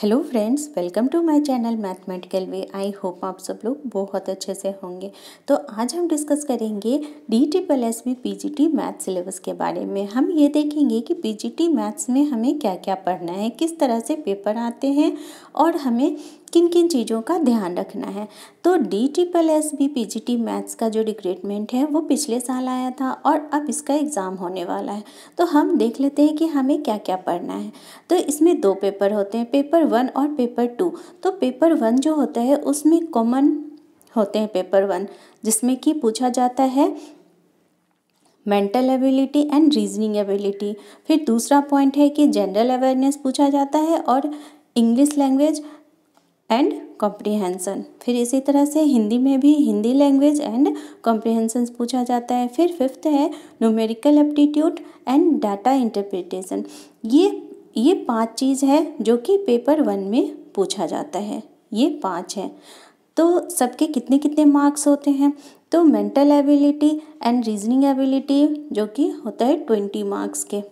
Hello friends, welcome to my channel mathematical way. I hope आप सब लोग बहुत अच्छे से होंगे। तो आज हम डिस्कस करेंगे DSSB PGT मैथ सिलेबस के बारे में। हम ये देखेंगे कि PGT मैथ्स में हमें क्या क्या पढ़ना है, किस तरह से पेपर आते हैं और हमें किन किन चीज़ों का ध्यान रखना है। तो DSSB PGT मैथ्स का जो रिक्रूटमेंट है वो पिछले साल आया था और अब इसका एग्ज़ाम होने वाला है। तो हम देख लेते हैं कि हमें क्या क्या पढ़ना है। तो इसमें दो पेपर होते हैं, पेपर 1 और पेपर 2। तो पेपर 1 जो होता है उसमें कॉमन होते हैं पेपर 1, जिसमें कि पूछा जाता है mental ability and reasoning ability. फिर दूसरा पॉइंट है कि जनरल अवेयरनेस पूछा जाता है और इंग्लिश लैंग्वेज एंड कॉम्प्रिहेंसन। फिर इसी तरह से हिंदी में भी हिंदी लैंग्वेज एंड कॉम्प्रिहेंसन पूछा जाता है। फिर फिफ्थ है numerical aptitude and data interpretation. ये 5 चीज़ है जो कि पेपर 1 में पूछा जाता है। ये 5 हैं। तो सबके कितने कितने मार्क्स होते हैं? तो mental ability and reasoning ability जो कि होता है 20 मार्क्स के,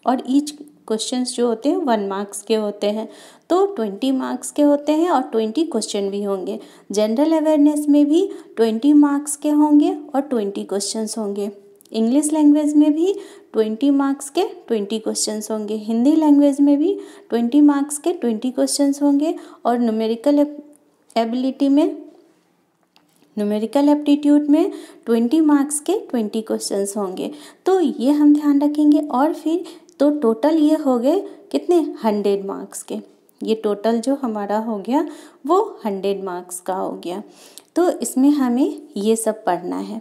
और ईच क्वेश्चंस जो होते हैं 1 मार्क्स के होते हैं। तो 20 मार्क्स के होते हैं और 20 क्वेश्चन भी होंगे। जनरल अवेयरनेस में भी 20 मार्क्स के होंगे और 20 क्वेश्चंस होंगे। इंग्लिश लैंग्वेज में भी 20 मार्क्स के 20 क्वेश्चंस होंगे। हिंदी लैंग्वेज में भी 20 मार्क्स के 20 क्वेश्चंस होंगे। और न्यूमेरिकल एप्टीट्यूड में 20 मार्क्स के 20 क्वेश्चंस होंगे। तो ये हम ध्यान रखेंगे। और फिर तो टोटल ये हो गए कितने? 100 मार्क्स के। ये टोटल जो हमारा हो गया वो 100 मार्क्स का हो गया। तो इसमें हमें ये सब पढ़ना है,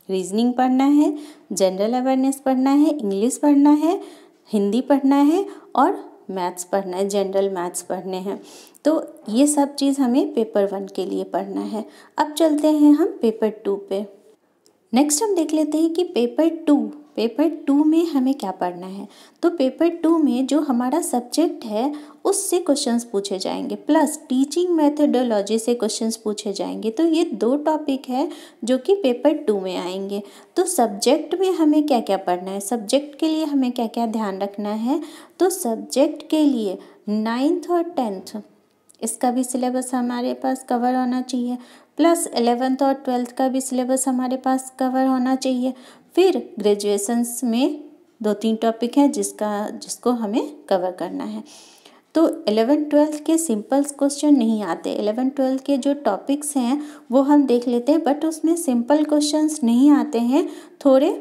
रीजनिंग पढ़ना है, जनरल अवेयरनेस पढ़ना है, इंग्लिश पढ़ना है, हिंदी पढ़ना है और मैथ्स पढ़ना है, जनरल मैथ्स पढ़ने हैं। तो ये सब चीज़ हमें पेपर 1 के लिए पढ़ना है। अब चलते हैं हम पेपर 2 पे। नेक्स्ट हम देख लेते हैं कि पेपर 2 में हमें क्या पढ़ना है। तो पेपर 2 में जो हमारा सब्जेक्ट है उससे क्वेश्चंस पूछे जाएंगे, प्लस टीचिंग मेथडोलॉजी से क्वेश्चंस पूछे जाएंगे। तो ये 2 टॉपिक है जो कि पेपर 2 में आएंगे। तो सब्जेक्ट में हमें क्या क्या पढ़ना है, सब्जेक्ट के लिए हमें क्या क्या ध्यान रखना है। तो सब्जेक्ट के लिए 9th और 10th इसका भी सिलेबस हमारे पास कवर होना चाहिए, प्लस 11th और 12th का भी सिलेबस हमारे पास कवर होना चाहिए। फिर ग्रेजुएशंस में 2-3 टॉपिक हैं जिसको हमें कवर करना है। तो 11th-12th के सिंपल क्वेश्चन नहीं आते। 11th-12th के जो टॉपिक्स हैं वो हम देख लेते हैं, बट उसमें सिंपल क्वेश्चंस नहीं आते हैं, थोड़े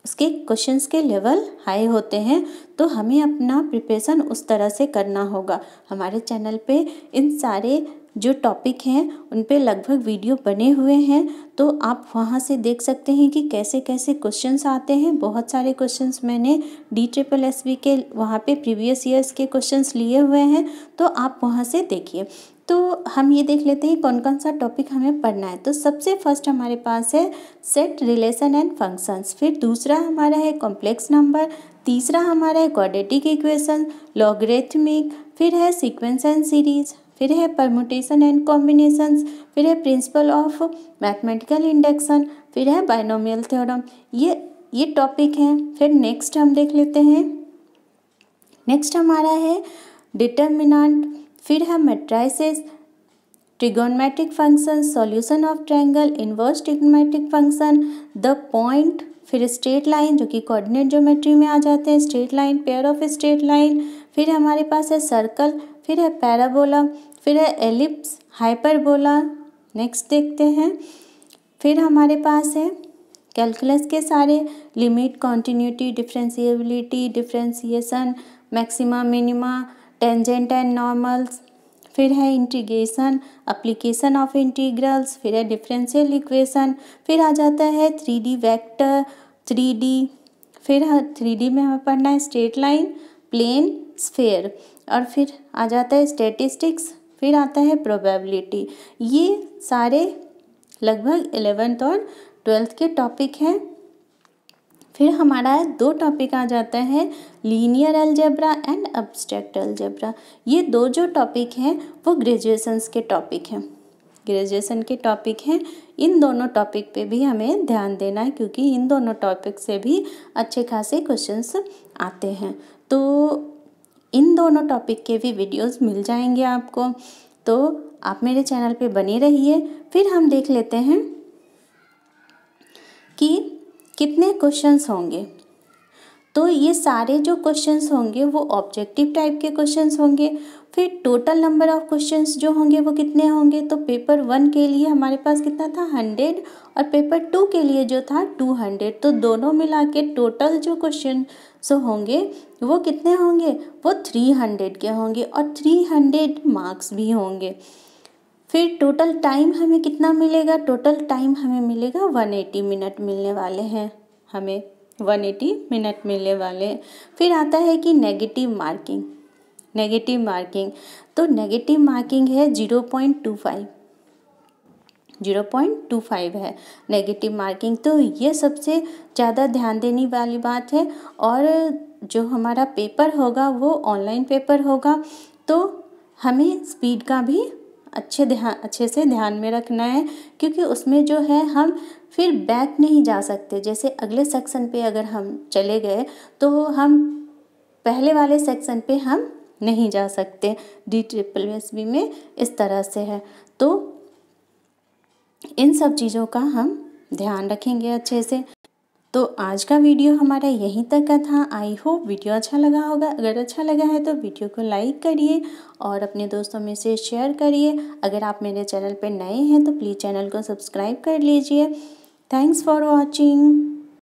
उसके क्वेश्चंस के लेवल हाई होते हैं। तो हमें अपना प्रिपरेशन उस तरह से करना होगा। हमारे चैनल पे इन सारे जो टॉपिक हैं उन पे लगभग वीडियो बने हुए हैं, तो आप वहाँ से देख सकते हैं कि कैसे कैसे क्वेश्चंस आते हैं। बहुत सारे क्वेश्चंस मैंने DSSB के वहाँ पे प्रीवियस ईयर्स के क्वेश्चंस लिए हुए हैं, तो आप वहाँ से देखिए। तो हम ये देख लेते हैं कौन कौन सा टॉपिक हमें पढ़ना है। तो सबसे फर्स्ट हमारे पास है सेट, रिलेशन एंड फंक्शंस। फिर दूसरा हमारा है कॉम्प्लेक्स नंबर। तीसरा हमारा है क्वाड्रेटिक इक्वेशन, लॉगरिथमिक। फिर है सीक्वेंस एंड सीरीज। फिर है परमुटेशन एंड कॉम्बिनेशंस। फिर है प्रिंसिपल ऑफ मैथमेटिकल इंडक्शन। फिर है बाइनोमियल थ्योरम। ये टॉपिक हैं। फिर नेक्स्ट हम देख लेते हैं, नेक्स्ट हमारा है डिटर्मिनेंट। फिर है matrices, trigonometric function, solution of triangle, inverse trigonometric function, the point. फिर स्ट्रेट लाइन जो कि कोऑर्डिनेट ज्योमेट्री में आ जाते हैं, straight line, pair of straight line. फिर हमारे पास है सर्कल। फिर है पैराबोला। फिर है एलिप्स, हाइपरबोला। नेक्स्ट देखते हैं। फिर हमारे पास है कैलकुलस के सारे limit, continuity, differentiability, differentiation, maxima, minima, tangent and normals. फिर है इंटीग्रेशन, एप्लीकेशन ऑफ इंटीग्रल्स। फिर है डिफरेंशियल इक्वेशन। फिर आ जाता है 3D वेक्टर, 3D। फिर 3D में हमें पढ़ना है स्ट्रेट लाइन, प्लेन, स्फेयर। और फिर आ जाता है स्टैटिस्टिक्स। फिर आता है प्रोबेबिलिटी। ये सारे लगभग 11th और 12th के टॉपिक हैं। फिर हमारा 2 टॉपिक आ जाता है linear algebra and abstract algebra. ये 2 जो टॉपिक हैं वो ग्रेजुएशंस के टॉपिक हैं, ग्रेजुएशन के टॉपिक हैं। इन दोनों टॉपिक पे भी हमें ध्यान देना है, क्योंकि इन दोनों टॉपिक से भी अच्छे खासे क्वेश्चंस आते हैं। तो इन दोनों टॉपिक के भी वीडियोस मिल जाएंगे आपको, तो आप मेरे चैनल पे बने रहिए। फिर हम देख लेते हैं कि कितने क्वेश्चंस होंगे। तो ये सारे जो क्वेश्चंस होंगे वो ऑब्जेक्टिव टाइप के क्वेश्चंस होंगे। फिर टोटल नंबर ऑफ क्वेश्चंस जो होंगे वो कितने होंगे, तो पेपर 1 के लिए हमारे पास कितना था 100 और पेपर 2 के लिए जो था 200। तो दोनों मिला के टोटल जो क्वेश्चन होंगे वो कितने होंगे, वो 300 के होंगे और 300 मार्क्स भी होंगे। फिर टोटल टाइम हमें कितना मिलेगा, टोटल टाइम हमें मिलेगा 180 मिनट मिलने वाले हैं, हमें 180 मिनट मिलने वाले हैं। फिर आता है कि नेगेटिव मार्किंग। नेगेटिव मार्किंग, तो नेगेटिव मार्किंग है 0.25 है नेगेटिव मार्किंग। तो ये सबसे ज़्यादा ध्यान देने वाली बात है। और जो हमारा पेपर होगा वो ऑनलाइन पेपर होगा, तो हमें स्पीड का भी अच्छे से ध्यान में रखना है, क्योंकि उसमें जो है हम फिर बैक नहीं जा सकते। जैसे अगले सेक्शन पे अगर हम चले गए तो हम पहले वाले सेक्शन पे हम नहीं जा सकते। DSSB में इस तरह से है, तो इन सब चीज़ों का हम ध्यान रखेंगे अच्छे से। तो आज का वीडियो हमारा यहीं तक का था। आई होप वीडियो अच्छा लगा होगा। अगर अच्छा लगा है तो वीडियो को लाइक करिए और अपने दोस्तों में से शेयर करिए। अगर आप मेरे चैनल पर नए हैं तो प्लीज़ चैनल को सब्सक्राइब कर लीजिए। Thanks for watching.